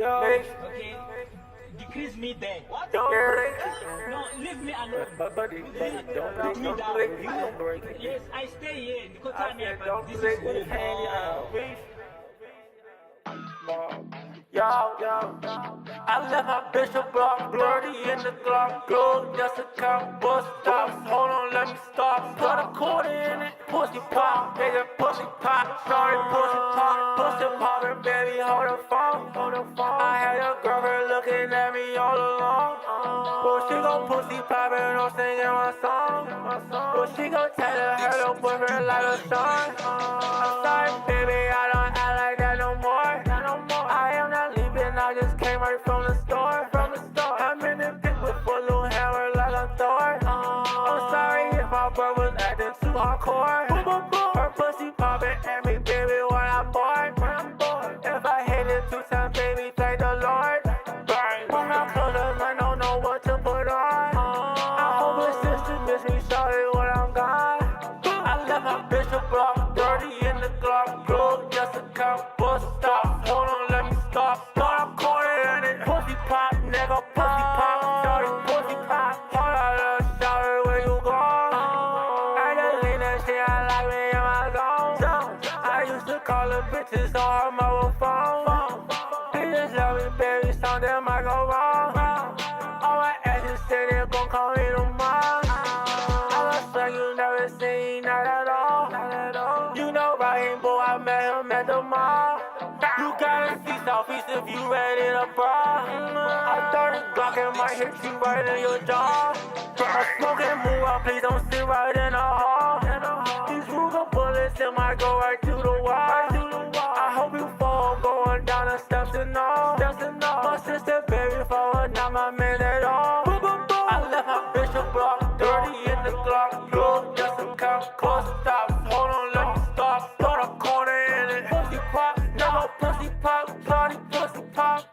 Okay, decrease me there. What? No, leave me alone. Put me down. Yes, I stay here because I'm here, but this is home. Yo, I left my bitch a block, dirty in the Glock, glow, just a count, bus stops. Hold on, let me stop. Put a quarter in it, pussy pop, nigga, pussy pop, sorry, pussy poppin', baby, hold the phone. I had your girlfriend looking at me all along. Well, she gon' pussy poppin', I'm singing my song. Well, she gon' tell her little boyfriend like a son. I'm sorry, baby, I don't act like that no more. I am not leaving, I just came right from the store. I'm in the pit with a little hammer like a Thor. I'm sorry if my bro was acting too hardcore. Her pussy poppin' at me, baby, when I'm bored. If I hit it 2 times, baby, thank the Lord. When I put up, I don't know what to put on. I hope my sister miss me, sorry when I'm gone. I left my bitch a block, dirty in the Glock, glow, just a count, bus stop. Hold on, let me stop. Start a corner in it, pussy pop, nigga, pussy pop, sorry, pussy pop. Hold on, little sorry, where you gone? I just lean that shit, I like me in my zone. I used to call the bitches on her mobile phone. They just love me, baby, something might go wrong. All my exes say they gon' call me tomorrow. I was like you never seen that at all. You know Ryan, boy, I met him at the mall. You gotta see Southeast if you ready to brawl. I 30 Glock and might hit you right in your jaw. I'm smoking move out, please don't sit right in the hall. These Ruger bullets, it might go right through the wall. I hope you fall going down the steps and all. My sister, baby, falling down my man at all. I left my bitch a block, dirty in the Glock, glow, just a count, close stops. Hold on, let me stop. Start a corner in it, pussy pop, never pussy pop, party pussy pop.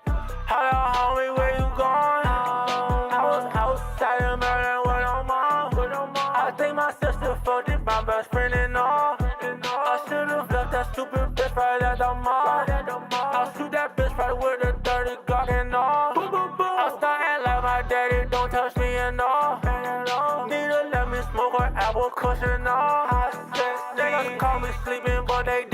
Hello, homie, where you gone? I was outside of Maryland when I'm on. I think my sister fucked it, my best friend and all. I should've left that stupid bitch right at the mall. I'll shoot that bitch right with a dirty Glock and all. I'm starting like my daddy, don't touch me and all. Need to let me smoke her apple cushion all. Niggas call me sleeping, but they